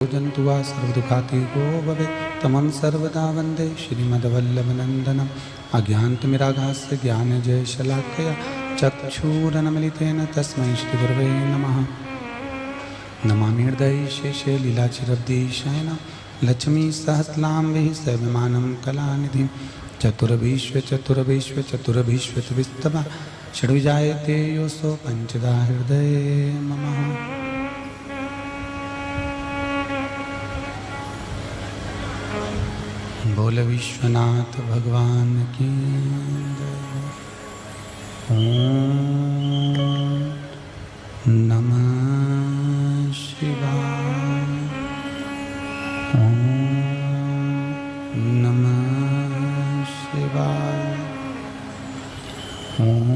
जन्तु वा सर्वदुःखातीतो भवेत् तमं सर्वदा वन्दे श्रीमद्वल्लभनन्दनम् अज्ञानतिमिरागास्य ज्ञानजयशलाकया चक्षुरन्मिलितेन तस्मै श्रीगुरवे नमः। नमामि हृदये शेषे लीलाचिरब्धीशयनं लक्ष्मीसहस्रनाम्भिः सेव्यमानं कलानिधिं चतुर्भीष्वचतुर्भीष्वचतुर्भीष्वचतुर्भीष्वतुर्भिस्तवा षड्विजायते योऽसौ पञ्चधा हृदये मम। बोल विश्वनाथ भगवान की ओम नमः शिवाय ओम नमः शिवाय ओम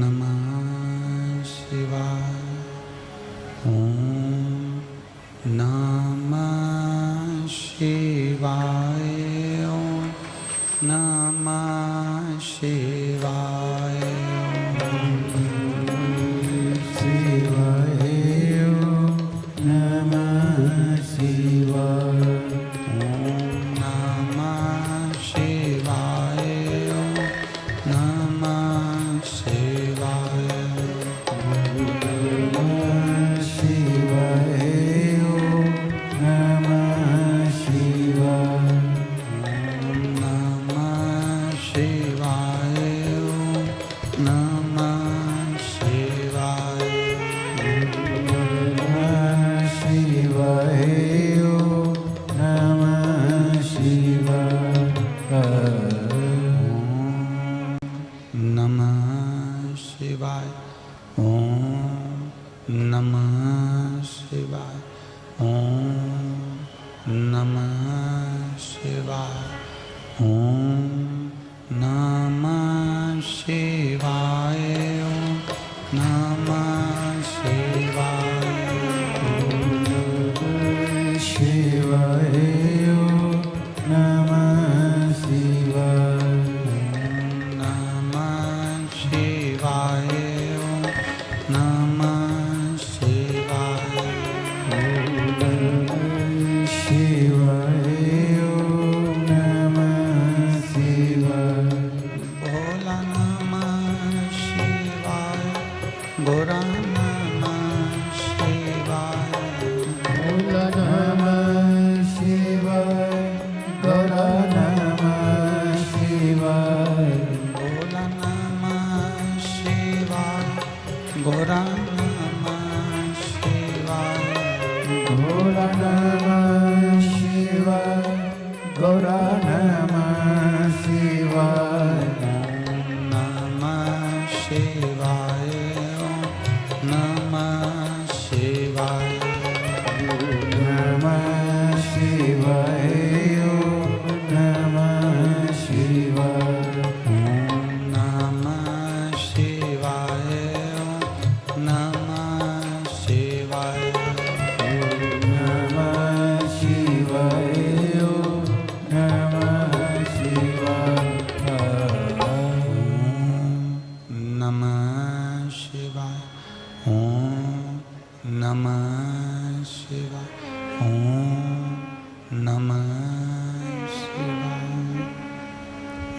नमः शिवाय ओम नमः शिवाय ओम नमः शिवाय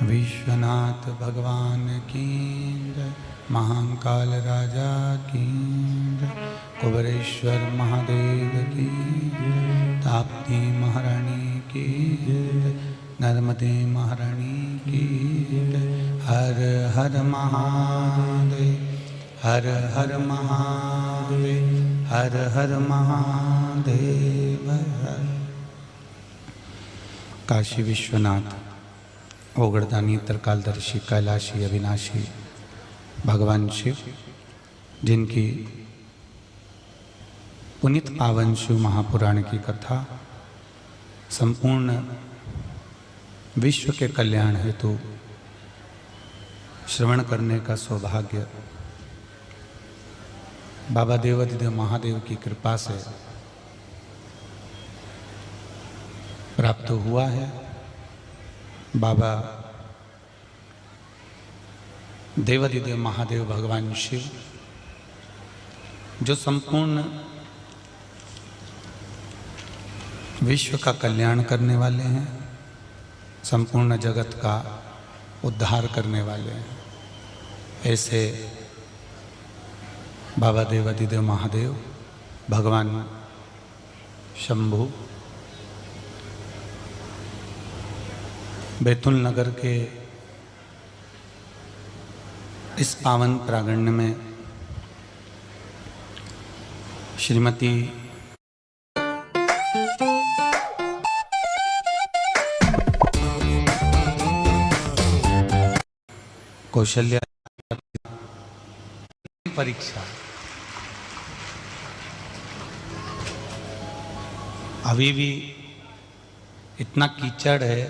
विश्वनाथ भगवान की जय, महाकाल राजा की जय, कुबेरेश्वर महादेव की जय, ताप्ती महारानी की जय, नर्मदे महारानी की जय। हर हर महादेव हर हर महादेव हर हर महादेव हर। काशी विश्वनाथ ओगड़दानी त्रिकालदर्शी कैलाशी अविनाशी भगवान शिव, जिनकी पुनीत पावन शिव महापुराण की कथा संपूर्ण विश्व के कल्याण हेतु श्रवण करने का सौभाग्य बाबा देवाधिदेव महादेव की कृपा से प्राप्त हुआ है। बाबा देवाधिदेव महादेव भगवान शिव जो संपूर्ण विश्व का कल्याण करने वाले हैं, संपूर्ण जगत का उद्धार करने वाले हैं। ऐसे बाबा देवादिदेव महादेव, भगवान शंभु बैतूल नगर के इस पावन प्रांगण में श्रीमती कौशल्या परीक्षा अभी भी इतना कीचड़ है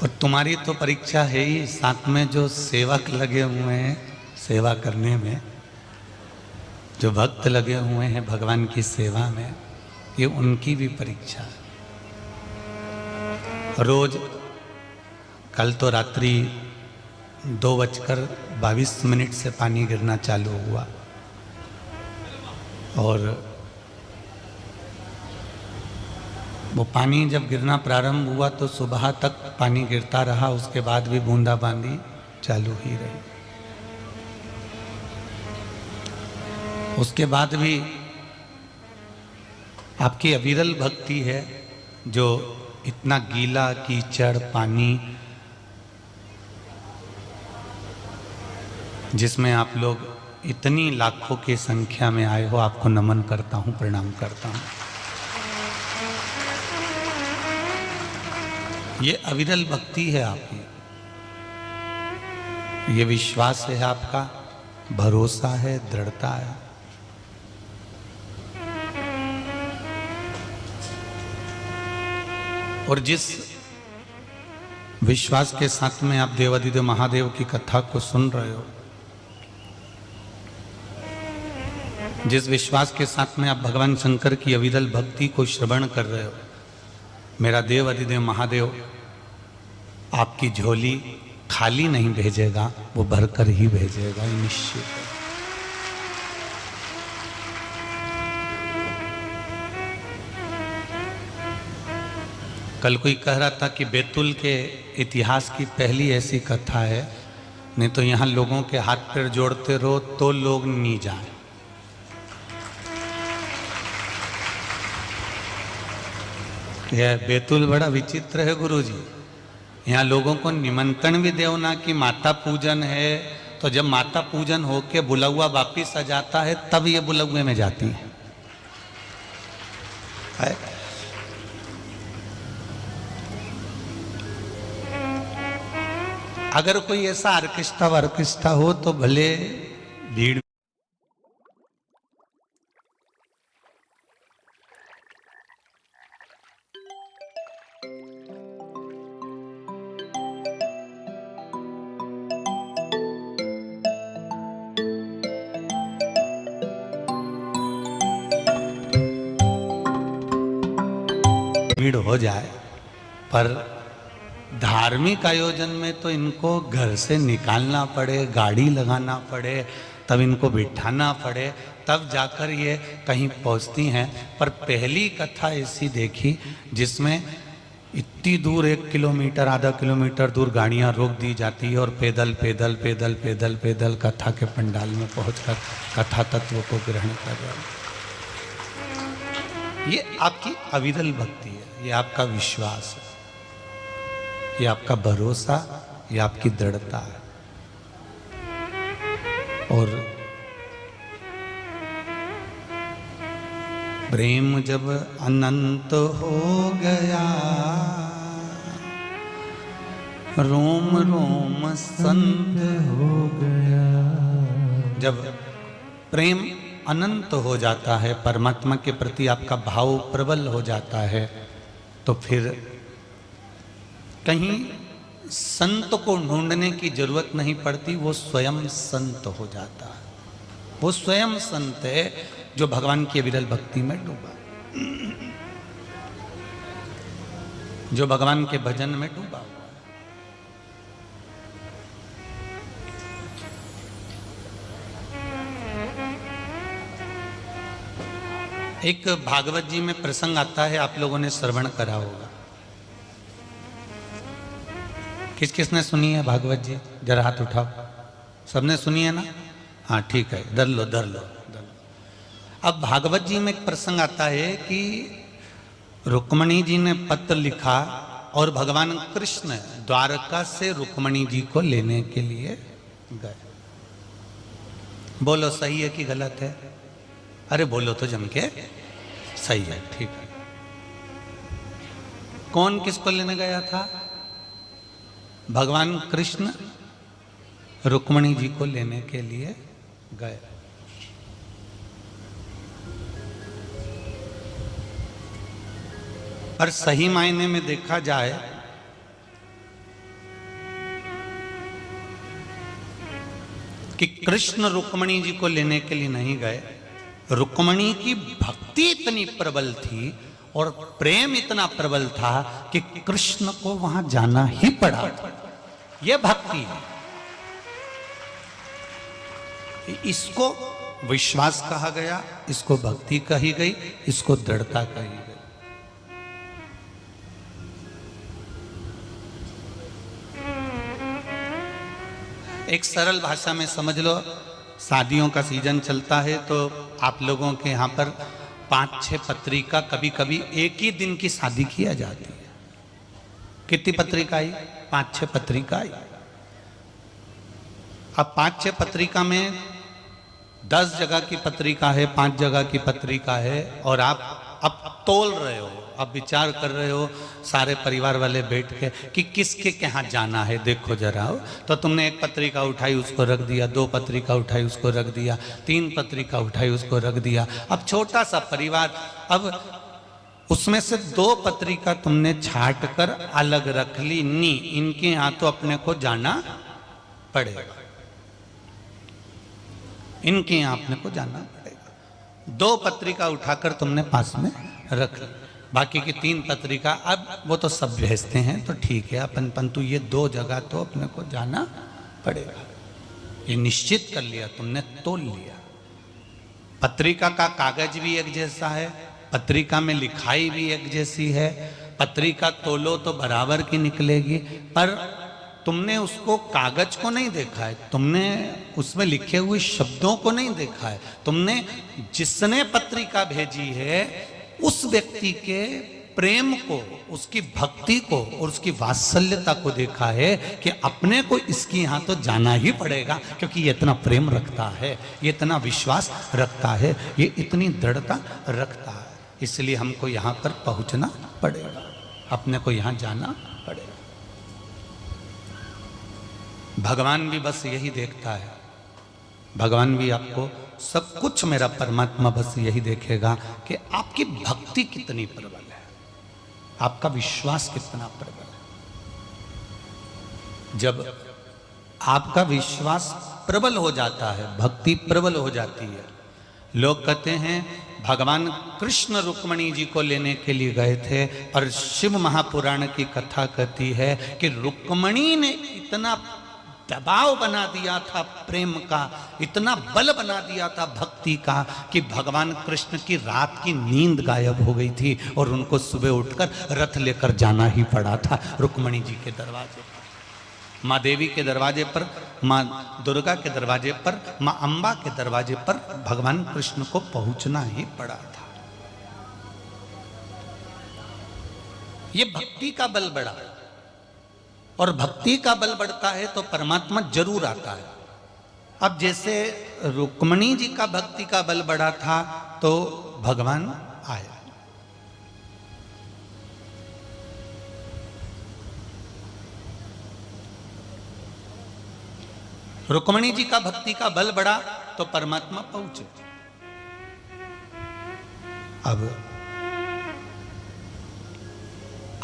और तुम्हारी तो परीक्षा है ही, साथ में जो सेवक लगे हुए हैं सेवा करने में, जो भक्त लगे हुए हैं भगवान की सेवा में, ये उनकी भी परीक्षा है। रोज कल तो रात्रि 2:22 से पानी गिरना चालू हुआ और वो पानी जब गिरना प्रारंभ हुआ तो सुबह तक पानी गिरता रहा, उसके बाद भी बूंदाबांदी चालू ही रही। उसके बाद भी आपकी अविरल भक्ति है, जो इतना गीला कीचड़ पानी जिसमें आप लोग इतनी लाखों की संख्या में आए हो, आपको नमन करता हूं, प्रणाम करता हूं। ये अविरल भक्ति है आपकी, ये विश्वास है आपका, भरोसा है, दृढ़ता है। और जिस विश्वास के साथ में आप देवादिदेव महादेव की कथा को सुन रहे हो, जिस विश्वास के साथ में आप भगवान शंकर की अविरल भक्ति को श्रवण कर रहे हो, मेरा देवादिदेव महादेव आपकी झोली खाली नहीं भेजेगा, वो भरकर ही भेजेगा, ये निश्चित है। कल कोई कह रहा था कि बैतूल के इतिहास की पहली ऐसी कथा है, नहीं तो यहाँ लोगों के हाथ पैर जोड़ते रहो तो लोग नहीं जाए। यह बैतूल बड़ा विचित्र है गुरुजी, यहाँ लोगों को निमंत्रण भी देव ना कि माता पूजन है, तो जब माता पूजन होके बुलौआ वापिस आ जाता है तब ये बुलौए में जाती है। अगर कोई ऐसा ऑर्केस्ट्रा हो तो भले भीड़ हो जाए, पर धार्मिक आयोजन में तो इनको घर से निकालना पड़े, गाड़ी लगाना पड़े, तब इनको बिठाना पड़े, तब जाकर ये कहीं पहुंचती हैं। पर पहली कथा ऐसी देखी जिसमें इतनी दूर 1 किलोमीटर आधा किलोमीटर दूर गाड़ियां रोक दी जाती है और पैदल पैदल पैदल पैदल पैदल कथा के पंडाल में पहुंचकर कथा तत्व को ग्रहण कर रहे हैं। ये आपकी अविरल भक्ति है, ये आपका विश्वास है, ये आपका भरोसा, ये आपकी दृढ़ता है। और प्रेम जब अनंत हो गया, रोम रोम संत हो गया। जब प्रेम अनंत हो जाता है, परमात्मा के प्रति आपका भाव प्रबल हो जाता है, तो फिर कहीं संत को ढूंढने की जरूरत नहीं पड़ती, वो स्वयं संत हो जाता है। वो स्वयं संत है जो भगवान की अविरल भक्ति में डूबा, जो भगवान के भजन में डूबा हुआ है। एक भागवत जी में प्रसंग आता है, आप लोगों ने श्रवण करा होगा। किस किसने सुनी है भागवत जी? जरा हाथ उठाओ। सबने सुनी है ना? हाँ ठीक है, धर लो धर लो धर लो। अब भागवत जी में एक प्रसंग आता है कि रुक्मणी जी ने पत्र लिखा और भगवान कृष्ण द्वारका से रुक्मणी जी को लेने के लिए गए। बोलो सही है कि गलत है? अरे बोलो तो जम के। सही है, ठीक है। कौन किसको लेने गया था? भगवान कृष्ण रुक्मणी जी को लेने के लिए गए। और सही मायने में देखा जाए कि कृष्ण रुक्मणी जी को लेने के लिए नहीं गए। रुक्मणी की भक्ति इतनी प्रबल थी और प्रेम इतना प्रबल था कि कृष्ण को वहां जाना ही पड़ा। यह भक्ति है। इसको विश्वास कहा गया, इसको भक्ति कही गई, इसको दृढ़ता कही गई। एक सरल भाषा में समझ लो, शादियों का सीजन चलता है तो आप लोगों के यहाँ पर 5-6 पत्रिका, कभी कभी एक ही दिन की शादी किया जाती है। कितनी पत्रिका आई? 5-6 पत्रिका आई। अब 5-6 पत्रिका में 10 जगह की पत्रिका है, 5 जगह की पत्रिका है, और आप अब तोल रहे हो, अब विचार कर रहे हो सारे परिवार वाले बैठ के कि किसके कहाँ जाना है। देखो जरा, तो तुमने एक पत्रिका उठाई उसको रख दिया, 2 पत्रिका उठाई उसको रख दिया, 3 पत्रिका उठाई उसको रख दिया। अब छोटा सा परिवार, अब उसमें से 2 पत्रिका तुमने छाट कर अलग रख ली। नी, इनके यहाँ तो अपने को जाना पड़ेगा, इनके यहाँ अपने को जाना पड़ेगा। 2 पत्रिका उठाकर तुमने पास में रख ली, बाकी की 3 पत्रिका अब वो तो सब भेजते हैं तो ठीक है, अपन परंतु ये 2 जगह तो अपने को जाना पड़ेगा। ये निश्चित कर लिया तुमने, तोल लिया। पत्रिका का कागज भी एक जैसा है, पत्रिका में लिखाई भी एक जैसी है, पत्रिका तोलो तो बराबर की निकलेगी, पर तुमने उसको कागज को नहीं देखा है, तुमने उसमें लिखे हुए शब्दों को नहीं देखा है, तुमने जिसने पत्रिका भेजी है उस व्यक्ति के प्रेम को, उसकी भक्ति को और उसकी वात्सल्यता को देखा है कि अपने को इसकी यहाँ तो जाना ही पड़ेगा, क्योंकि ये इतना प्रेम रखता है, ये इतना विश्वास रखता है, ये इतनी दृढ़ता रखता है, इसलिए हमको यहाँ पर पहुँचना पड़ेगा, अपने को यहाँ जाना पड़ेगा। भगवान भी बस यही देखता है, भगवान भी आपको सब कुछ, मेरा परमात्मा बस यही देखेगा कि आपकी भक्ति कितनी प्रबल है, आपका विश्वास कितना प्रबल है। जब आपका विश्वास प्रबल हो जाता है, भक्ति प्रबल हो जाती है, लोग कहते हैं भगवान कृष्ण रुक्मणी जी को लेने के लिए गए थे, और शिव महापुराण की कथा कहती है कि रुक्मणी ने इतना दबाव बना दिया था प्रेम का, इतना बल बना दिया था भक्ति का, कि भगवान कृष्ण की रात की नींद गायब हो गई थी और उनको सुबह उठकर रथ लेकर जाना ही पड़ा था रुक्मणी जी के दरवाजे पर, माँ देवी के दरवाजे पर, माँ दुर्गा के दरवाजे पर, माँ अम्बा के दरवाजे पर भगवान कृष्ण को पहुंचना ही पड़ा था। ये भक्ति का बल बढ़ा, और भक्ति का बल बढ़ता है तो परमात्मा जरूर आता है। अब जैसे रुक्मणी जी का भक्ति का बल बढ़ा था तो भगवान आया। रुक्मणी जी का भक्ति का बल बढ़ा तो परमात्मा पहुंचे। अब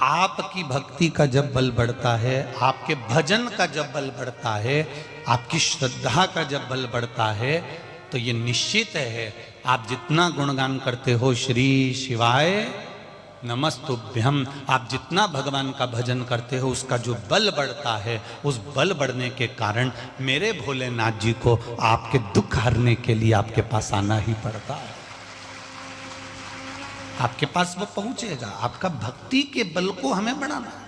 आपकी भक्ति का जब बल बढ़ता है, आपके भजन का जब बल बढ़ता है, आपकी श्रद्धा का जब बल बढ़ता है, तो ये निश्चित है आप जितना गुणगान करते हो श्री शिवाय नमस्तुभ्यम, आप जितना भगवान का भजन करते हो उसका जो बल बढ़ता है, उस बल बढ़ने के कारण मेरे भोलेनाथ जी को आपके दुख हरने के लिए आपके पास आना ही पड़ता है। आपके पास वो पहुंचेगा। आपका भक्ति के बल को हमें बढ़ाना है।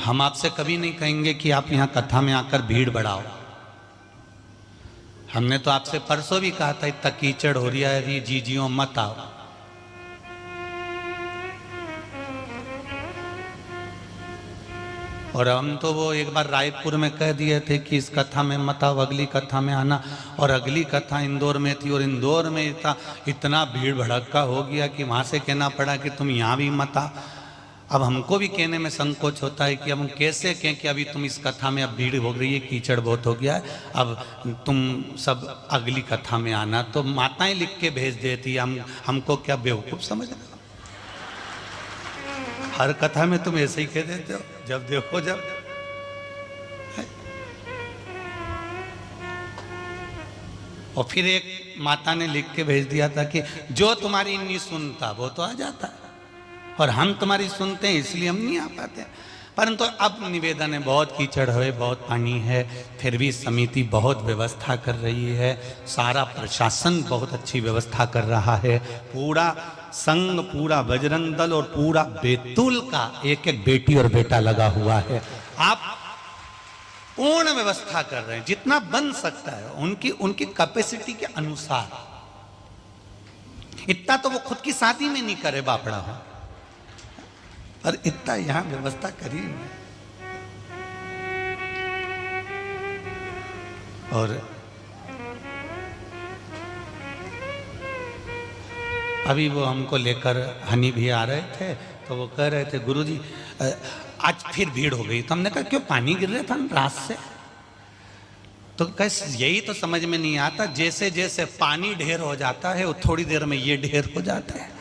हम आपसे कभी नहीं कहेंगे कि आप यहां कथा में आकर भीड़ बढ़ाओ। हमने तो आपसे परसों भी कहा था इतना कीचड़ हो रहा है, जीजियों मत आओ। और हम तो वो एक बार रायपुर में कह दिए थे कि इस कथा में मत आओ, अगली कथा में आना। और अगली कथा इंदौर में थी और इंदौर में इतना भीड़ भड़क्का हो गया कि वहां से कहना पड़ा कि तुम यहाँ भी मत आओ। अब हमको भी कहने में संकोच होता है कि अब हम कैसे कहें कि अभी तुम इस कथा में अब भीड़ हो रही है, कीचड़ बहुत हो गया है, अब तुम सब अगली कथा में आना। तो माताएं लिख के भेज देती, हमको क्या बेवकूफ समझ रहे हो? हर कथा में तुम ऐसे ही कह देते हो, जब देखो जब। और फिर एक माता ने लिख के भेज दिया था कि जो तुम्हारी नहीं सुनता वो तो आ जाता है, और हम तुम्हारी सुनते हैं इसलिए हम नहीं आ पाते। परंतु अब निवेदन है, बहुत कीचड़ है, बहुत पानी है, फिर भी समिति बहुत व्यवस्था कर रही है, सारा प्रशासन बहुत अच्छी व्यवस्था कर रहा है, पूरा संघ, पूरा बजरंग दल और पूरा बैतूल का एक एक बेटी और बेटा लगा हुआ है। आप पूर्ण व्यवस्था कर रहे हैं, जितना बन सकता है उनकी कैपेसिटी के अनुसार। इतना तो वो खुद की शादी में नहीं करे बापड़ा हो, और इतना यहां व्यवस्था करी। और अभी वो हमको लेकर हनी भी आ रहे थे, तो वो कह रहे थे गुरुजी आज फिर भीड़ हो गई। तो हमने कहा क्यों, पानी गिर रहा था रात से? तो कैसे, यही तो समझ में नहीं आता, जैसे जैसे पानी ढेर हो जाता है वो थोड़ी देर में ये ढेर हो जाता है।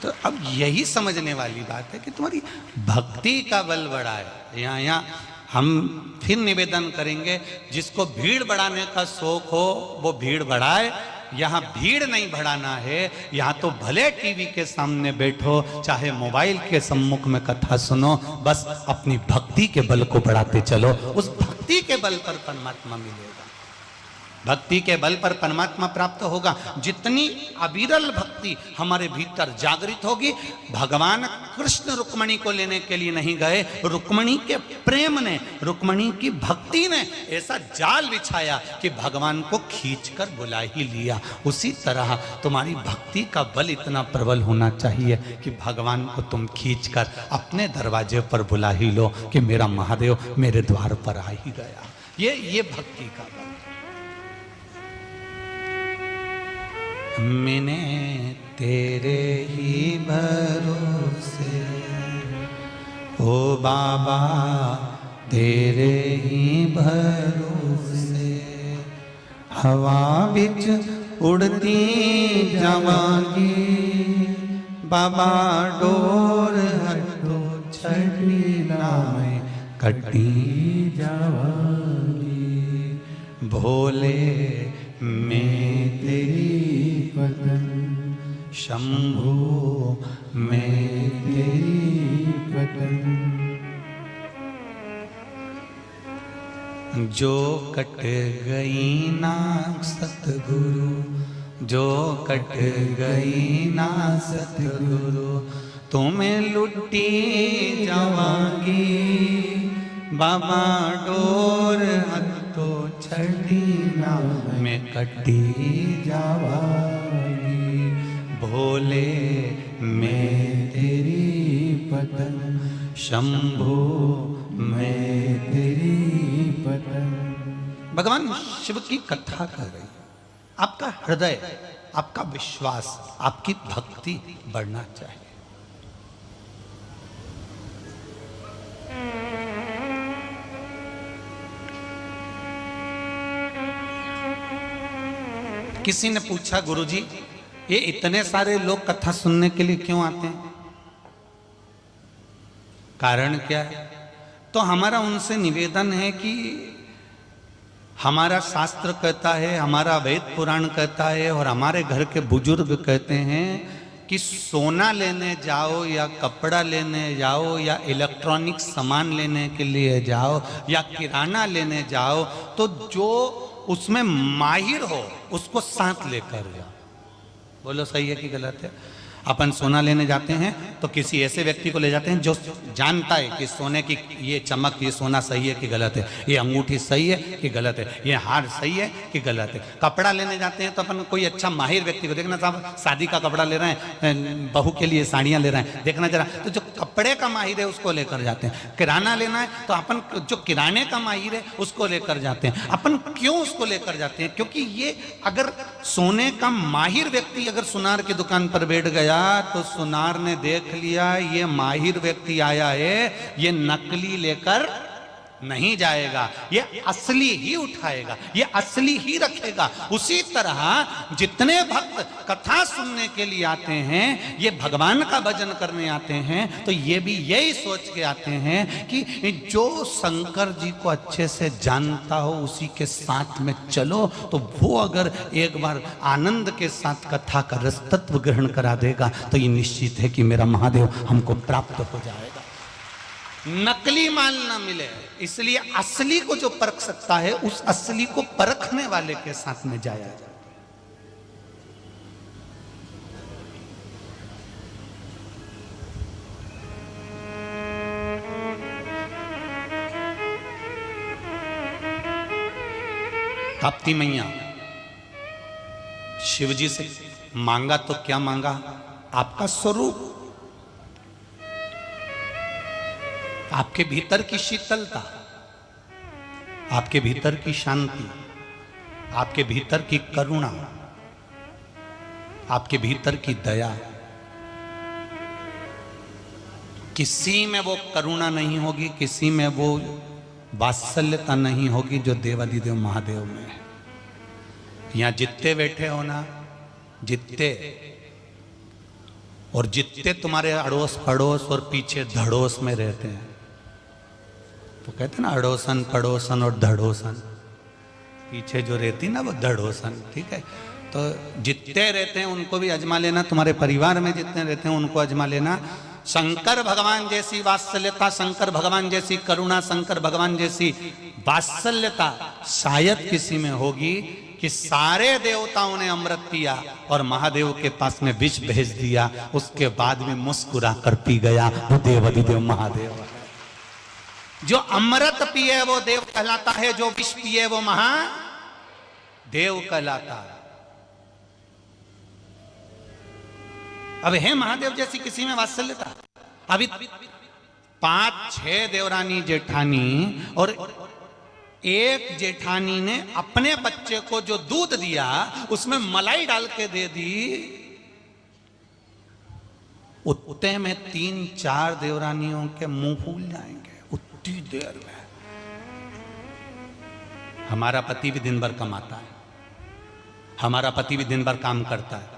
तो अब यही समझने वाली बात है कि तुम्हारी भक्ति का बल बढ़ा है। यहाँ हम फिर निवेदन करेंगे, जिसको भीड़ बढ़ाने का शौक हो वो भीड़ बढ़ाए। यहाँ भीड़ नहीं बढ़ाना है, यहाँ तो भले टीवी के सामने बैठो, चाहे मोबाइल के सम्मुख में कथा सुनो, बस अपनी भक्ति के बल को बढ़ाते चलो। उस भक्ति के बल पर परमात्मा मिलेगा, भक्ति के बल पर परमात्मा प्राप्त होगा। जितनी अविरल भक्ति हमारे भीतर जागृत होगी, भगवान कृष्ण रुक्मणी को लेने के लिए नहीं गए, रुक्मणी के प्रेम ने, रुक्मणी की भक्ति ने ऐसा जाल बिछाया कि भगवान को खींचकर बुला ही लिया। उसी तरह तुम्हारी भक्ति का बल इतना प्रबल होना चाहिए कि भगवान को तुम खींचकर अपने दरवाजे पर बुला ही लो कि मेरा महादेव मेरे द्वार पर आ ही गया। ये भक्ति का बल। मैंने तेरे ही भरोसे, ओ बाबा तेरे ही भरोसे, हवा बिच उड़ती जावांगी, बाबा डोर हटो छड़ी नामे कटी जावांगी, भोले मैं तेरी पतन, शंभू मैं तेरी पतन, जो कट गई ना सतगुरु, जो कट गई ना सतगुरु, तुम्हें लुटी जावांगी, बाबा डोर हथो छड़ी ना मैं कटी जावांगी, भोले मैं तेरी पतन, शंभू मैं तेरी पतन। भगवान शिव की कथा कर रही, आपका हृदय, आपका विश्वास, आपकी भक्ति बढ़ना चाहिए। किसी ने पूछा गुरुजी ये इतने सारे लोग कथा सुनने के लिए क्यों आते हैं, कारण क्या है? तो हमारा उनसे निवेदन है कि हमारा शास्त्र कहता है, हमारा वेद पुराण कहता है और हमारे घर के बुजुर्ग कहते हैं कि सोना लेने जाओ या कपड़ा लेने जाओ या इलेक्ट्रॉनिक सामान लेने के लिए जाओ या किराना लेने जाओ, तो जो उसमें माहिर हो उसको साथ लेकर जाओ। बोलो सही है कि गलत है? अपन सोना लेने जाते हैं तो किसी ऐसे व्यक्ति को ले जाते हैं जो जानता है कि सोने की ये चमक, ये सोना सही है कि गलत है, ये अंगूठी सही है कि गलत है, ये हार सही है कि गलत है। कपड़ा लेने जाते हैं तो अपन कोई अच्छा माहिर व्यक्ति को, देखना साहब शादी का कपड़ा ले रहे हैं, बहू के लिए साड़ियाँ ले रहे हैं, देखना जरा, तो जो कपड़े का माहिर है उसको लेकर जाते हैं। किराना लेना है तो अपन जो किराने का माहिर है उसको लेकर जाते हैं। अपन क्यों उसको लेकर जाते हैं? क्योंकि ये अगर सोने का माहिर व्यक्ति अगर सुनार की दुकान पर बैठ गया तो सुनार ने देख लिया ये माहिर व्यक्ति आया है, ये नकली लेकर नहीं जाएगा, ये असली ही उठाएगा, ये असली ही रखेगा। उसी तरह जितने भक्त कथा सुनने के लिए आते हैं, ये भगवान का भजन करने आते हैं, तो ये भी यही सोच के आते हैं कि जो शंकर जी को अच्छे से जानता हो उसी के साथ में चलो, तो वो अगर एक बार आनंद के साथ कथा का रस तत्व ग्रहण करा देगा तो ये निश्चित है कि मेरा महादेव हमको प्राप्त हो जाएगा। नकली माल ना मिले, इसलिए असली को जो परख सकता है उस असली को परखने वाले के साथ में जाया जाए। ताप्ती मैया शिव जी से मांगा तो क्या मांगा? आपका स्वरूप, आपके भीतर की शीतलता, आपके भीतर की शांति, आपके भीतर की करुणा, आपके भीतर की दया। किसी में वो करुणा नहीं होगी, किसी में वो वात्सल्यता नहीं होगी जो देवादिदेव महादेव में है। यहां जितने बैठे हो ना, जितने और जितने तुम्हारे अड़ोस पड़ोस और पीछे धड़ोस में रहते हैं, तो कहते ना अड़ोसन पड़ोसन और धड़ोसन, पीछे जो रहती ना वो धड़ोसन, ठीक है? तो जितने रहते हैं उनको भी अजमा लेना, तुम्हारे परिवार में जितने रहते हैं उनको अजमा लेना। शंकर भगवान जैसी वात्सल्यता, शंकर भगवान जैसी करुणा, शंकर भगवान जैसी वात्सल्यता शायद किसी में होगी कि सारे देवताओं ने अमृत पिया और महादेव के पास में विष भेज दिया, उसके बाद में मुस्कुरा कर पी गया, वो देवादिदेव महादेव है। जो अमृत पिए वो देव कहलाता है, जो विष पिए वो महादेव कहलाता है। अब है महादेव जैसी किसी में वात्सल्यता? अभी 5-6 देवरानी जेठानी और एक जेठानी ने अपने बच्चे को जो दूध दिया उसमें मलाई डाल के दे दी, उतने में 3-4 देवरानियों के मुंह फूल जाएंगे उतनी देर में। हमारा पति भी दिन भर कमाता है, हमारा पति भी दिन भर काम करता है,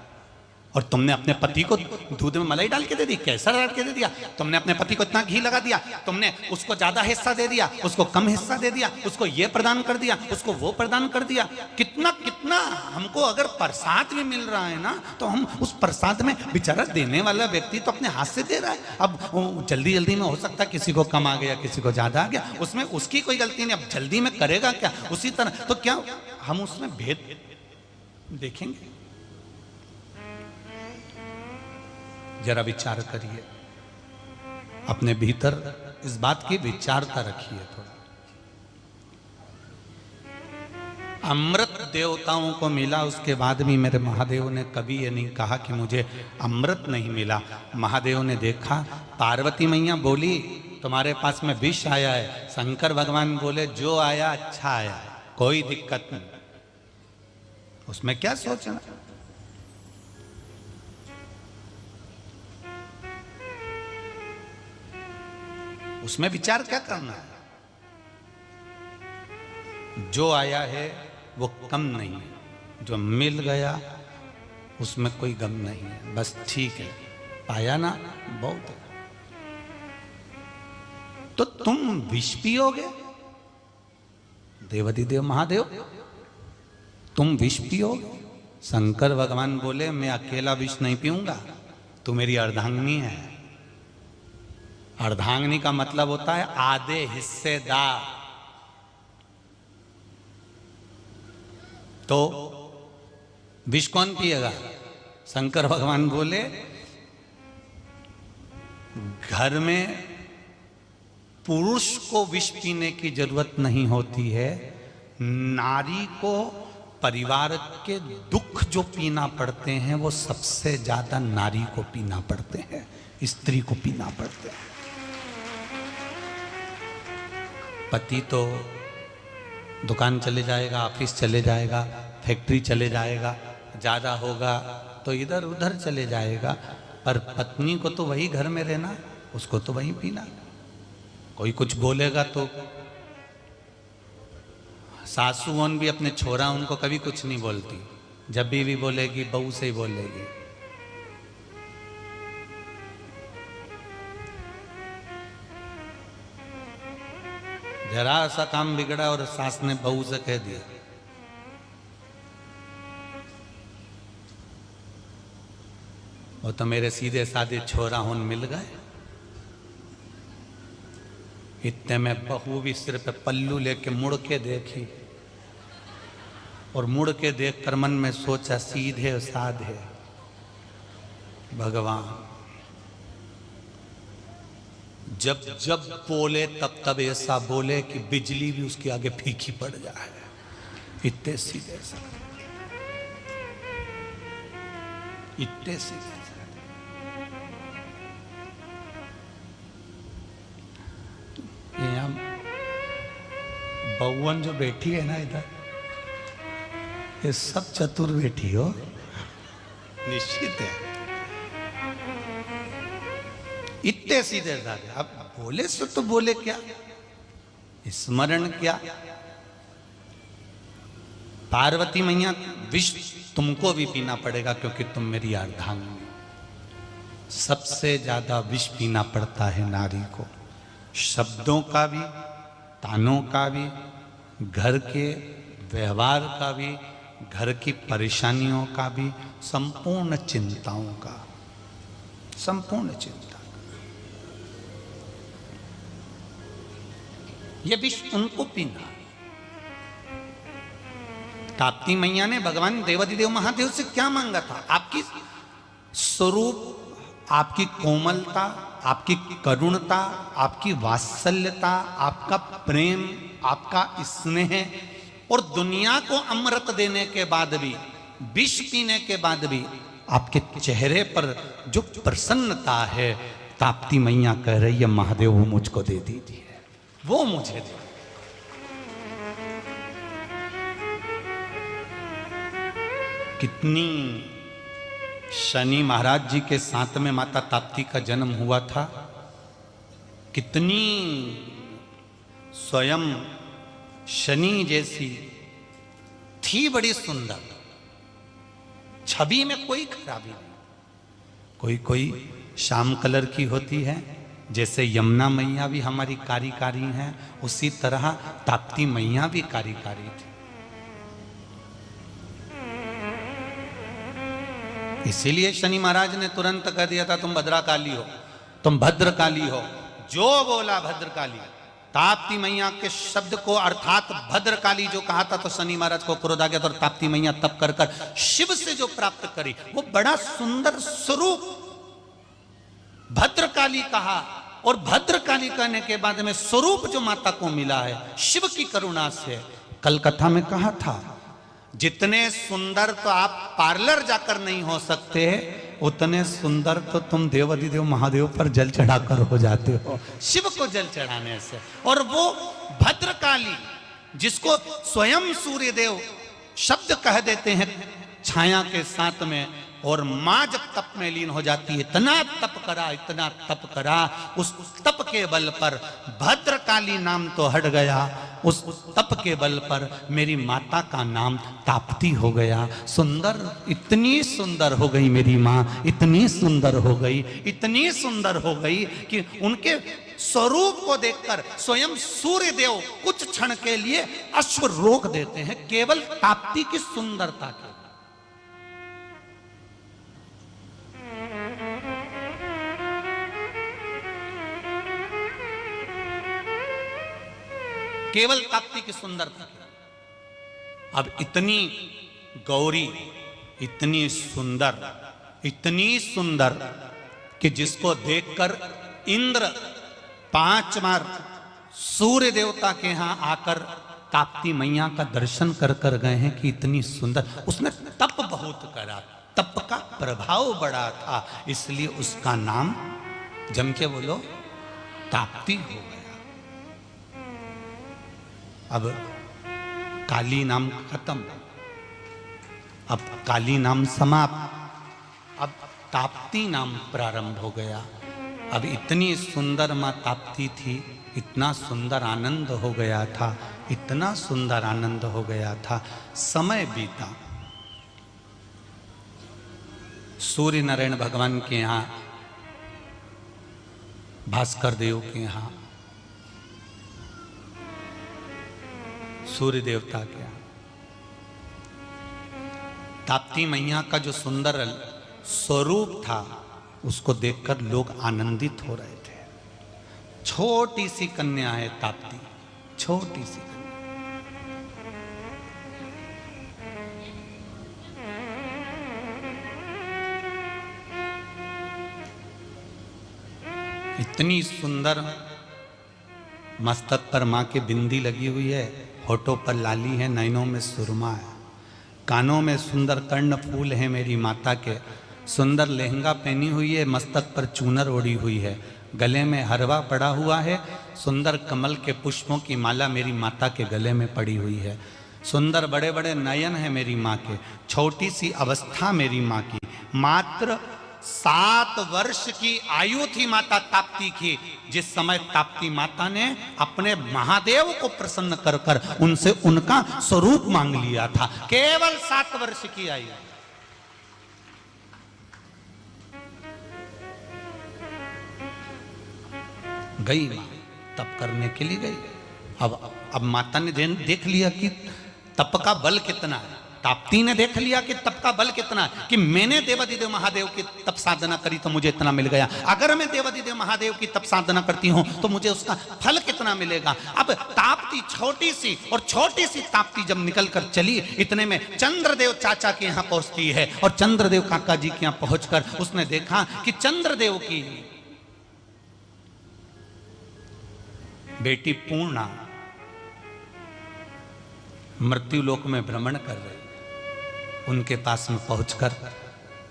और तुमने अपने पति को दूध में मलाई डाल के दे दी, कैसा डाल के दे दिया? तुमने अपने पति को इतना घी लगा दिया, तुमने उसको ज्यादा हिस्सा दे दिया, उसको कम हिस्सा दे दिया, उसको ये प्रदान कर दिया, उसको वो प्रदान कर दिया। कितना कितना हमको अगर प्रसाद भी मिल रहा है ना, तो हम उस प्रसाद में बेचारा देने वाला व्यक्ति तो अपने हाथ से दे रहा है। अब जल्दी जल्दी में हो सकता है किसी को कम आ गया, किसी को ज्यादा आ गया, उसमें उसकी कोई गलती नहीं। अब जल्दी में करेगा क्या? उसी तरह तो क्या हम उसमें भेद देखेंगे? जरा विचार करिए, अपने भीतर इस बात की विचारता रखिए थोड़ा। अमृत देवताओं को मिला, उसके बाद भी मेरे महादेव ने कभी ये नहीं कहा कि मुझे अमृत नहीं मिला। महादेव ने देखा, पार्वती मैया बोली तुम्हारे पास में विष आया है, शंकर भगवान बोले जो आया अच्छा आया, कोई दिक्कत नहीं, उसमें क्या सोचना। उसमें विचार क्या करना है? जो आया है वो कम नहीं है, जो मिल गया उसमें कोई गम नहीं है, बस ठीक है, पाया ना बहुत है। तो तुम विष पियोगे? देवादिदेव महादेव तुम विष पियोगे? शंकर भगवान बोले मैं अकेला विष नहीं पीऊंगा, तू मेरी अर्धांगिनी है। अर्धांगिनी का मतलब होता है आधे हिस्सेदार। तो विष कौन पिएगा? शंकर भगवान बोले घर में पुरुष को विष पीने की जरूरत नहीं होती है, नारी को परिवार के दुख जो पीना पड़ते हैं वो सबसे ज्यादा नारी को पीना पड़ते हैं, स्त्री को पीना पड़ते हैं। पति तो दुकान चले जाएगा, ऑफिस चले जाएगा, फैक्ट्री चले जाएगा, ज्यादा होगा तो इधर उधर चले जाएगा, पर पत्नी को तो वही घर में रहना, उसको तो वही पीना। कोई कुछ बोलेगा तो सासू उन भी अपने छोरा उनको कभी कुछ नहीं बोलती, जब भी बोलेगी बहू से ही बोलेगी। जरा सा काम बिगड़ा और सास ने बहू से कह दिया, वो तो मेरे सीधे साधे छोरा होन मिल गए। इतने में बहू भी सिर पे पल्लू लेके मुड़ के देखी और मुड़ के देख कर मन में सोचा सीधे साधे भगवान जब जब बोले तब तब ऐसा बोले कि बिजली भी उसके आगे फीकी पड़ जाए। इतने सीधे साधे, इतने सीधे। बहुवन जो बैठी है ना इधर, ये सब चतुर बैठी हो, निश्चित है। इतने सीधे साधे। अब बोले से तो बोले क्या, स्मरण क्या। पार्वती मैया विष तुमको भी पीना पड़ेगा क्योंकि तुम मेरी अर्धांगिनी। सबसे ज्यादा विष पीना पड़ता है नारी को, शब्दों का भी, तानों का भी, घर के व्यवहार का भी, घर की परेशानियों का भी, संपूर्ण चिंताओं का, संपूर्ण चिंता। ये विष उनको पीना। ताप्ती मैया ने भगवान देवाधिदेव महादेव से क्या मांगा था? आपकी स्वरूप, आपकी कोमलता, आपकी करुणता, आपकी वात्सल्यता, आपका प्रेम, आपका स्नेह, और दुनिया को अमृत देने के बाद भी, विष पीने के बाद भी आपके चेहरे पर जो प्रसन्नता है, ताप्ती मैया कह रही है महादेव वो मुझको दे दीजिए, वो मुझे दे। कितनी शनि महाराज जी के साथ में माता ताप्ती का जन्म हुआ था, कितनी स्वयं शनि जैसी थी, बड़ी सुंदर, छवि में कोई खराबी नहीं। कोई कोई श्याम कलर की होती है, जैसे यमुना मैया भी हमारी कारी हैं, उसी तरह ताप्ती मैया भी कारी थी। इसीलिए शनि महाराज ने तुरंत कह दिया था तुम भद्रकाली हो, तुम भद्रकाली हो। जो बोला भद्रकाली, ताप्ती मैया के शब्द को अर्थात भद्रकाली जो कहा था, तो शनि महाराज को क्रोध आ गया। तो ताप्ती मैया तप कर कर शिव से जो प्राप्त करी, वो बड़ा सुंदर स्वरूप भद्रकाली कहा, और भद्रकाली कहने के बाद में स्वरूप जो माता को मिला है शिव की करुणा से। कल कथा में कहा था, जितने सुंदर तो आप पार्लर जाकर नहीं हो सकते, उतने सुंदर तो तुम देवाधिदेव महादेव पर जल चढ़ाकर हो जाते हो, शिव को जल चढ़ाने से। और वो भद्रकाली जिसको स्वयं सूर्यदेव शब्द कह देते हैं छाया के साथ में, और मां जब तप में लीन हो जाती है, इतना तप करा, इतना तप करा, उस तप के बल पर भद्रकाली नाम तो हट गया, उस तप के बल पर मेरी माता का नाम ताप्ती हो गया। सुंदर, इतनी सुंदर हो गई मेरी माँ, इतनी सुंदर हो गई, इतनी सुंदर हो गई कि उनके स्वरूप को देखकर स्वयं सूर्यदेव कुछ क्षण के लिए अश्व रोक देते हैं, केवल ताप्ती की सुंदरता के। केवल ताप्ती की सुंदरता। अब इतनी गौरी, इतनी सुंदर कि जिसको देखकर इंद्र 5 बार सूर्य देवता के यहां आकर ताप्ती मैया का दर्शन कर कर गए हैं कि इतनी सुंदर। उसने तप बहुत करा, तप का प्रभाव बड़ा था, इसलिए उसका नाम जम के बोलो ताप्ती हो गया। अब काली नाम खत्म, अब काली नाम समाप्त, अब ताप्ती नाम प्रारंभ हो गया। अब इतनी सुंदर मां ताप्ती थी, इतना सुंदर आनंद हो गया था, इतना सुंदर आनंद हो गया था। समय बीता, सूर्य नारायण भगवान के यहाँ, भास्कर देव के यहाँ, सूर्य देवता के यहाँ ताप्ती मैया का जो सुंदर स्वरूप था उसको देखकर लोग आनंदित हो रहे थे। छोटी सी कन्या है ताप्ती, छोटी सी कन्या। इतनी सुंदर, मस्तक पर मां के बिंदी लगी हुई है, होठों पर लाली है, नैनों में सुरमा है, कानों में सुंदर कर्ण फूल है मेरी माता के, सुंदर लहंगा पहनी हुई है, मस्तक पर चूनर ओढ़ी हुई है, गले में हरवा पड़ा हुआ है, सुंदर कमल के पुष्पों की माला मेरी माता के गले में पड़ी हुई है, सुंदर बड़े बड़े नयन है मेरी माँ के, छोटी सी अवस्था मेरी माँ की, मात्र 7 वर्ष की आयु थी माता ताप्ती की जिस समय ताप्ती माता ने अपने महादेव को प्रसन्न कर कर उनसे उनका स्वरूप मांग लिया था। केवल 7 वर्ष की आयु। गई मां तप करने के लिए गई। अब माता ने देख लिया कि तप का बल कितना है, ताप्ती ने देख लिया कि तप का बल कितना है, कि मैंने देवादिदेव महादेव की तप साधना करी तो मुझे इतना मिल गया, अगर मैं देवादिदेव महादेव की तप साधना करती हूं तो मुझे उसका फल कितना मिलेगा। अब ताप्ती छोटी सी ताप्ती जब निकल कर चली, इतने में चंद्रदेव चाचा के यहां पहुंचती है और चंद्रदेव काका जी के यहां पहुंचकर उसने देखा कि चंद्रदेव की बेटी पूर्णा मृत्युलोक में भ्रमण कर रही, उनके पास में पहुंचकर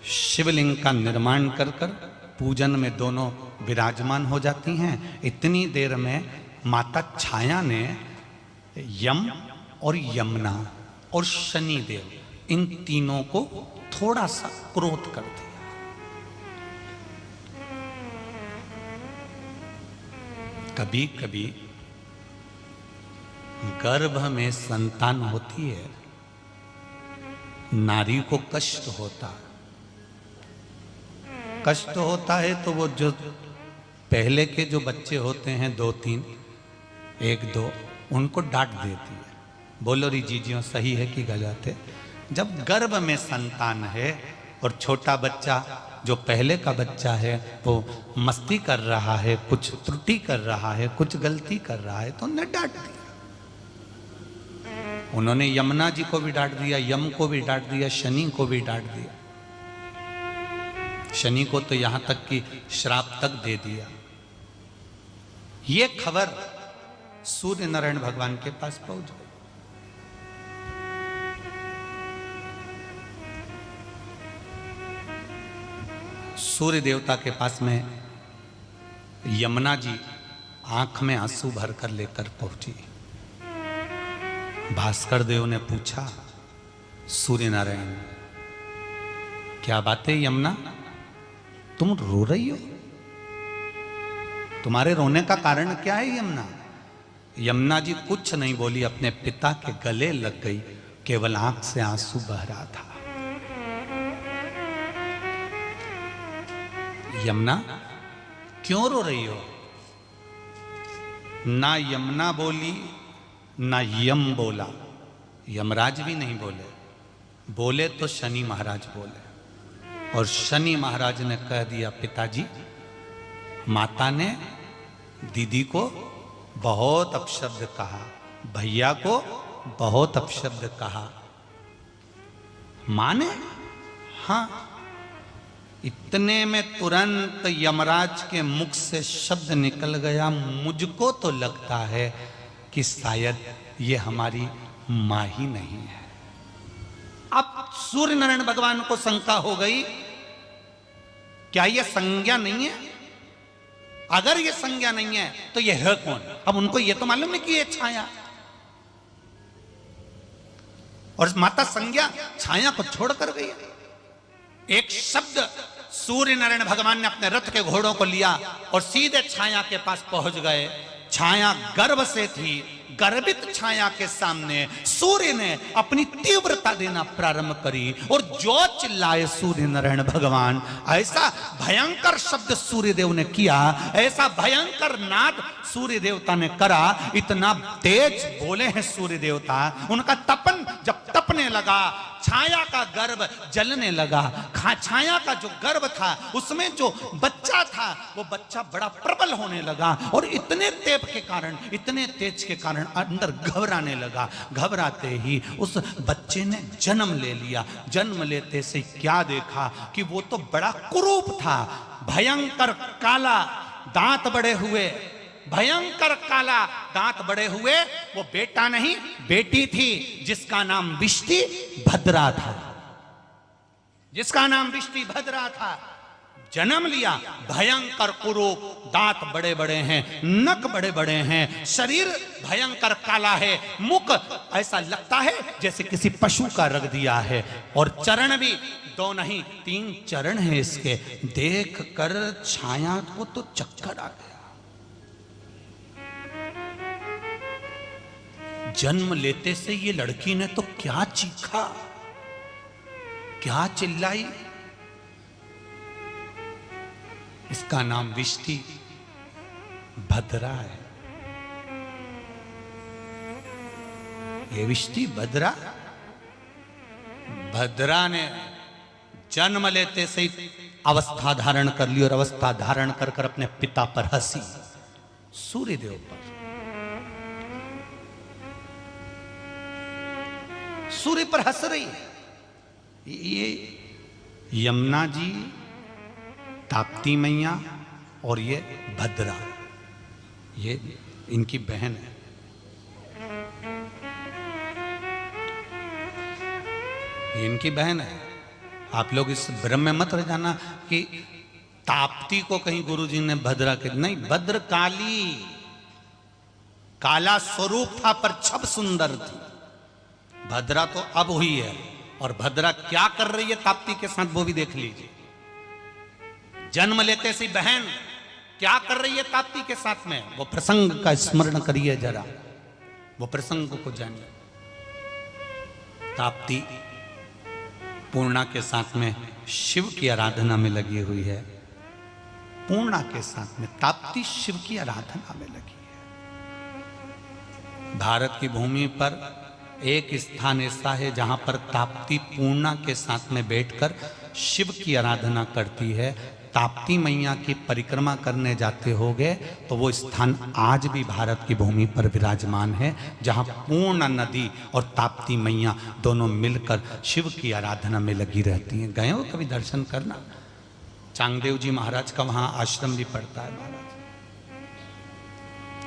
शिवलिंग का निर्माण कर कर पूजन में दोनों विराजमान हो जाती हैं। इतनी देर में माता छाया ने यम और यमुना और शनिदेव इन तीनों को थोड़ा सा क्रोध कर दिया। कभी कभी गर्भ में संतान होती है, नारी को कष्ट होता है तो वो जो पहले के जो बच्चे होते हैं 2-3, 1-2 उनको डांट देती है, बोलो री जीजियों सही है कि गलत है। जब गर्भ में संतान है और छोटा बच्चा जो पहले का बच्चा है वो मस्ती कर रहा है, कुछ त्रुटि कर रहा है, कुछ गलती कर रहा है तो उन्हें डांट दिया। उन्होंने यमुना जी को भी डांट दिया, यम को भी डांट दिया, शनि को भी डांट दिया। शनि को तो यहां तक कि श्राप तक दे दिया। ये खबर सूर्य नारायण भगवान के पास पहुंच गई। सूर्य देवता के पास में यमुना जी आंख में आंसू भरकर लेकर पहुंची। भास्कर देव ने पूछा, सूर्य नारायण क्या बात है यमुना, तुम रो रही हो, तुम्हारे रोने का कारण क्या है यमुना? यमुना जी कुछ नहीं बोली, अपने पिता के गले लग गई, केवल आंख से आंसू बह रहा था। यमुना क्यों रो रही हो? ना यमुना बोली ना यम बोला, यमराज भी नहीं बोले, बोले तो शनि महाराज बोले। और शनि महाराज ने कह दिया, पिताजी माता ने दीदी को बहुत अपशब्द कहा, भैया को बहुत अपशब्द कहा। माने हाँ, इतने में तुरंत यमराज के मुख से शब्द निकल गया, मुझको तो लगता है कि शायद ये हमारी मां ही नहीं है। अब सूर्य नारायण भगवान को शंका हो गई, क्या ये संज्ञा नहीं है? अगर ये संज्ञा नहीं है तो ये है कौन? अब उनको ये तो मालूम नहीं कि ये छाया, और माता संज्ञा छाया को छोड़ कर गई। एक शब्द सूर्य नारायण भगवान ने अपने रथ के घोड़ों को लिया और सीधे छाया के पास पहुंच गए। छाया गर्भ से थी, गर्भित छाया के सामने सूर्य ने अपनी तीव्रता देना प्रारंभ करी और जो चिल्लाए सूर्य नारायण भगवान, ऐसा भयंकर शब्द सूर्य देव ने किया, ऐसा भयंकर नाद सूर्य देवता ने करा, इतना तेज बोले हैं सूर्य देवता। उनका तपन जब तपने लगा, छाया का गर्भ जलने लगा। छाया का जो गर्भ था उसमें जो बच्चा था वो बच्चा बड़ा प्रबल होने लगा और इतने तेज के कारण, इतने तेज के कारण अंदर घबराने लगा। घबराते ही उस बच्चे ने जन्म ले लिया। जन्म लेते से क्या देखा कि वो तो बड़ा कुरूप था, भयंकर काला, दांत बड़े हुए, भयंकर काला दांत बड़े हुए। वो बेटा नहीं बेटी थी, जिसका नाम विष्टि भद्रा था, जिसका नाम विष्टि भद्रा था। जन्म लिया, भयंकर कुरूप, दांत बड़े बड़े हैं, नख बड़े बड़े हैं, शरीर भयंकर काला है, मुख ऐसा लगता है जैसे किसी पशु का रख दिया है, और चरण भी 2 नहीं 3 चरण हैं इसके। देख कर छाया को तो चक्कर आ गया। जन्म लेते से ये लड़की ने तो क्या चीखा, क्या चिल्लाई। इसका नाम विष्टि भद्रा है। ये विष्टि भद्रा, भद्रा ने जन्म लेते से ही अवस्था धारण कर ली और अवस्था धारण कर कर अपने पिता पर हंसी, सूर्यदेव पर। सूर्य पर हंस रही है। ये यमुना जी, ताप्ती मैया और ये भद्रा, ये इनकी बहन है। ये इनकी बहन है। आप लोग इस भ्रम में मत रह जाना कि ताप्ती को कहीं गुरुजी ने भद्रा के, नहीं, भद्रकाली, काला स्वरूप था पर छब सुंदर थी। भद्रा तो अब हुई है, और भद्रा क्या कर रही है ताप्ती के साथ वो भी देख लीजिए। जन्म लेते से बहन क्या कर रही है ताप्ती के साथ में, वो प्रसंग का स्मरण करिए जरा, वो प्रसंग को जानिए। ताप्ती पूर्णा के साथ में शिव की आराधना में लगी हुई है। पूर्णा के साथ में ताप्ती शिव की आराधना में लगी है। भारत की भूमि पर एक स्थान ऐसा है जहां पर ताप्ती पूर्णा के साथ में बैठकर शिव की आराधना करती है। ताप्ती मैया की परिक्रमा करने जाते होगे तो वो स्थान आज भी भारत की भूमि पर विराजमान है, जहां पूर्णा नदी और ताप्ती मैया दोनों मिलकर शिव की आराधना में लगी रहती हैं। गए हो कभी दर्शन करना? चांगदेव जी महाराज का वहां आश्रम भी पड़ता है महाराज।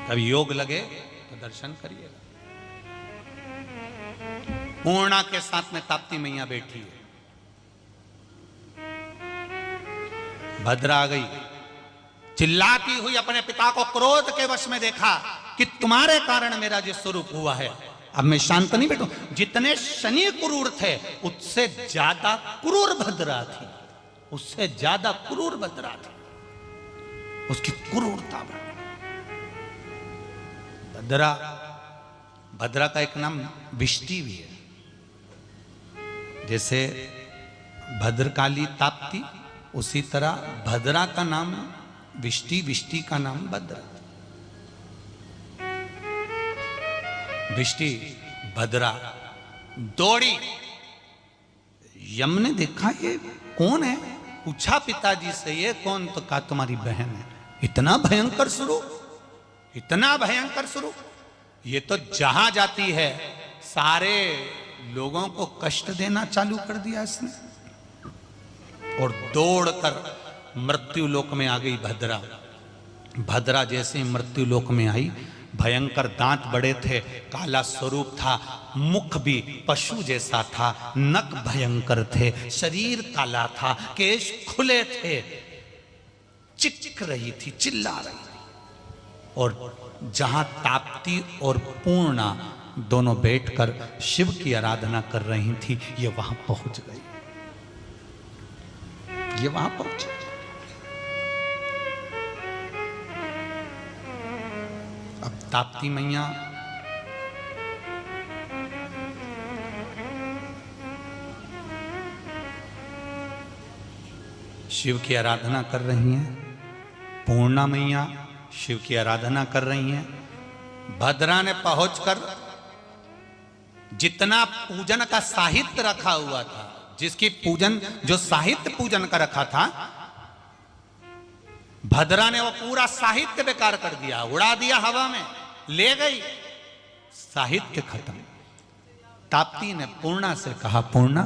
कभी योग लगे तो दर्शन करिएगा। पूर्णा के साथ में ताप्ती मैया बैठी है। भद्रा आ गई, चिल्लाती हुई अपने पिता को क्रोध के वश में देखा कि तुम्हारे कारण मेरा जो स्वरूप हुआ है, अब मैं शांत नहीं बैठू। जितने शनि क्रूर थे उससे ज्यादा क्रूर भद्रा थी, उससे ज्यादा क्रूर भद्रा थी, उसकी क्रूरता भद्रा। भद्रा का एक नाम विष्टि भी है, जैसे भद्रकाली ताप्ती, उसी तरह भद्रा का नाम विष्टि, विष्टि का नाम भद्रा। विष्टि भद्रा दौड़ी। यम ने देखा ये कौन है, पूछा पिताजी से ये कौन, तो कहा तुम्हारी बहन है। इतना भयंकर स्वरूप, इतना भयंकर स्वरूप। ये तो जहां जाती है सारे लोगों को कष्ट देना चालू कर दिया इसने। और दौड़कर मृत्यु लोक में आ गई भद्रा। भद्रा जैसे ही मृत्यु लोक में आई, भयंकर दांत बड़े थे, काला स्वरूप था, मुख भी पशु जैसा था, नख भयंकर थे, शरीर काला था, केश खुले थे, चिक रही थी, चिल्ला रही थी। और जहां ताप्ती और पूर्णा दोनों बैठकर शिव की आराधना कर रही थी, ये वहां पहुंच गई। ये वहां पहुंची। अब ताप्ती मैया शिव की आराधना कर रही हैं, पूर्णा मैया शिव की आराधना कर रही हैं। भद्रा ने पहुंचकर जितना पूजन का साहित्य रखा हुआ था, जिसकी पूजन जो साहित्य पूजन का रखा था, भद्रा ने वो पूरा साहित्य बेकार कर दिया, उड़ा दिया हवा में, ले गई, साहित्य खत्म। ताप्ती ने पूर्णा से कहा, पूर्णा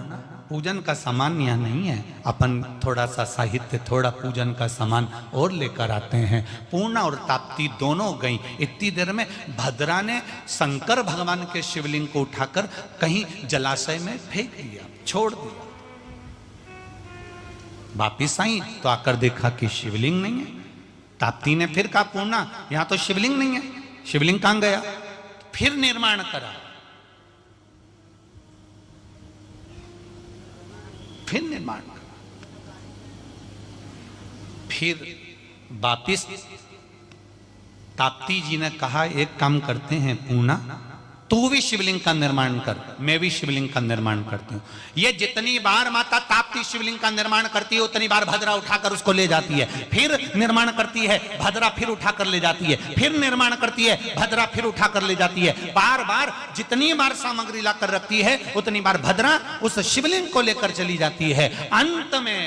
पूजन का सामान यहाँ नहीं है, अपन थोड़ा सा साहित्य, थोड़ा पूजन का सामान और लेकर आते हैं। पूर्णा और ताप्ती दोनों गई। इतनी देर में भद्रा ने शंकर भगवान के शिवलिंग को उठाकर कहीं जलाशय में फेंक दिया, छोड़ दिया। वापिस आई तो आकर देखा कि शिवलिंग नहीं है। ताप्ती ने फिर कहा, पूर्णा यहां तो शिवलिंग नहीं है, शिवलिंग कहां गया? फिर निर्माण करा, फिर निर्माण करा, फिर वापिस ताप्ती जी ने कहा, एक काम करते हैं पूर्णा, तू भी शिवलिंग का निर्माण कर, मैं भी शिवलिंग का निर्माण करती हूँ। ये जितनी बार माता ताप्ती शिवलिंग का निर्माण करती है, उतनी बार भद्रा उठाकर उसको ले जाती है, फिर निर्माण करती है, भद्रा फिर उठाकर ले जाती है, फिर निर्माण करती है, भद्रा फिर उठाकर ले जाती है। बार बार जितनी बार सामग्री लाकर रखती है, उतनी बार भद्रा उस शिवलिंग को लेकर चली जाती है। अंत में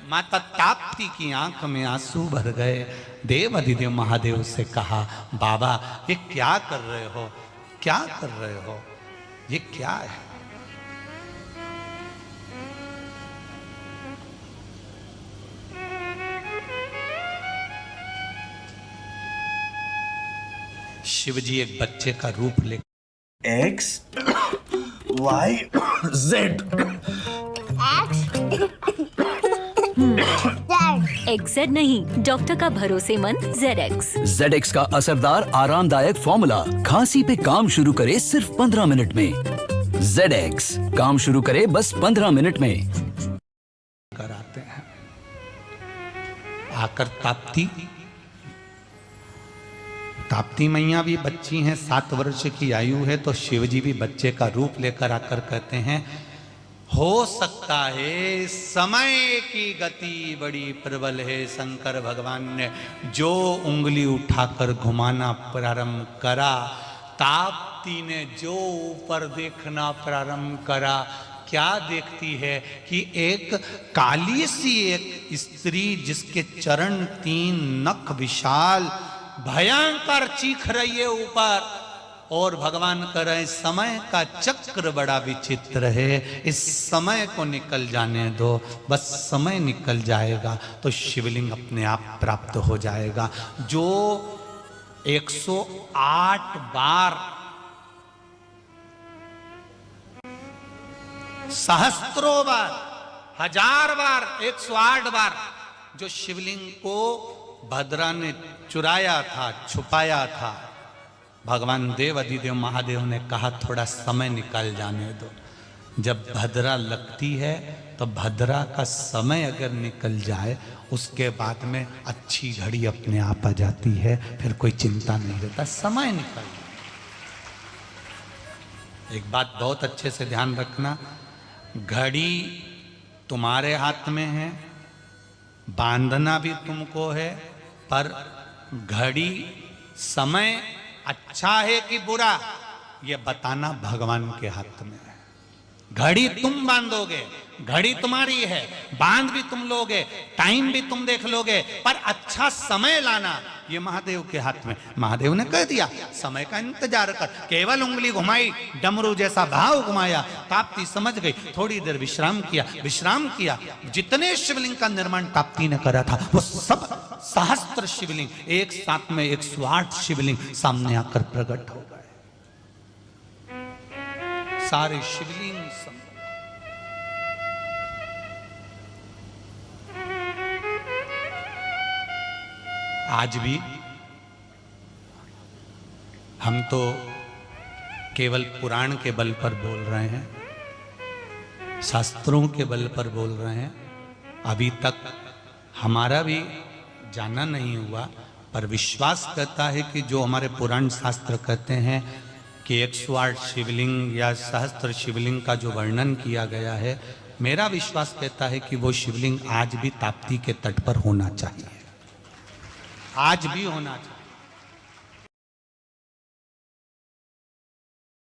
माता ताप्ती की आंख में आंसू भर गए। देव अधिदेव महादेव से कहा, बाबा ये क्या कर रहे हो, क्या कर रहे हो, ये क्या है? शिवजी एक बच्चे का रूप ले, X Y Z XZ नहीं, डॉक्टर का भरोसेमंद ZX। ZX का असरदार आरामदायक फॉर्मूला खांसी पे काम शुरू करे सिर्फ 15 मिनट में। ZX काम शुरू करे बस 15 मिनट में। कराते हैं। आकर ताप्ती मैया भी बच्ची हैं, 7 वर्ष की आयु है, तो शिवजी भी बच्चे का रूप लेकर आकर कहते हैं, हो सकता है समय की गति बड़ी प्रबल है। शंकर भगवान ने जो उंगली उठाकर घुमाना प्रारंभ करा, ताप्ती ने जो ऊपर देखना प्रारंभ करा, क्या देखती है कि एक काली सी एक स्त्री, जिसके चरण 3 नख विशाल भयंकर चीख रही है ऊपर, और भगवान कह रहे समय का चक्र बड़ा विचित्र है, इस समय को निकल जाने दो, बस समय निकल जाएगा तो शिवलिंग अपने आप प्राप्त हो जाएगा। जो 108 बार, सहस्त्रों बार, 1000 बार, 108 बार जो शिवलिंग को भद्रा ने चुराया था, छुपाया था, भगवान देव अधिदेव महादेव ने कहा थोड़ा समय निकाल जाने दो। जब भद्रा लगती है तो भद्रा का समय अगर निकल जाए, उसके बाद में अच्छी घड़ी अपने आप आ जाती है, फिर कोई चिंता नहीं रहता, समय निकल जाए। एक बात बहुत अच्छे से ध्यान रखना, घड़ी तुम्हारे हाथ में है, बांधना भी तुमको है, पर घड़ी समय अच्छा है कि बुरा, यह बताना भगवान के हाथ में है। घड़ी तुम बांधोगे, घड़ी तुम्हारी है, बांध भी तुम लोगे, टाइम भी तुम देख लोगे, पर अच्छा समय लाना ये महादेव के हाथ में। महादेव ने कह दिया समय का इंतजार कर। केवल उंगली घुमाई, डमरू जैसा भाव घुमाया, ताप्ती समझ गई। थोड़ी देर विश्राम किया। जितने शिवलिंग का निर्माण ताप्ती ने करा था वो सब सहस्त्र शिवलिंग एक साथ में 108 शिवलिंग सामने आकर प्रकट हो गए। सारे शिवलिंग आज भी हम तो केवल पुराण के बल पर बोल रहे हैं, शास्त्रों के बल पर बोल रहे हैं। अभी तक हमारा भी जाना नहीं हुआ, पर विश्वास करता है कि जो हमारे पुराण शास्त्र कहते हैं कि 108 शिवलिंग या सहस्त्र शिवलिंग का जो वर्णन किया गया है, मेरा विश्वास कहता है कि वो शिवलिंग आज भी ताप्ती के तट पर होना चाहिए, आज भी होना चाहिए।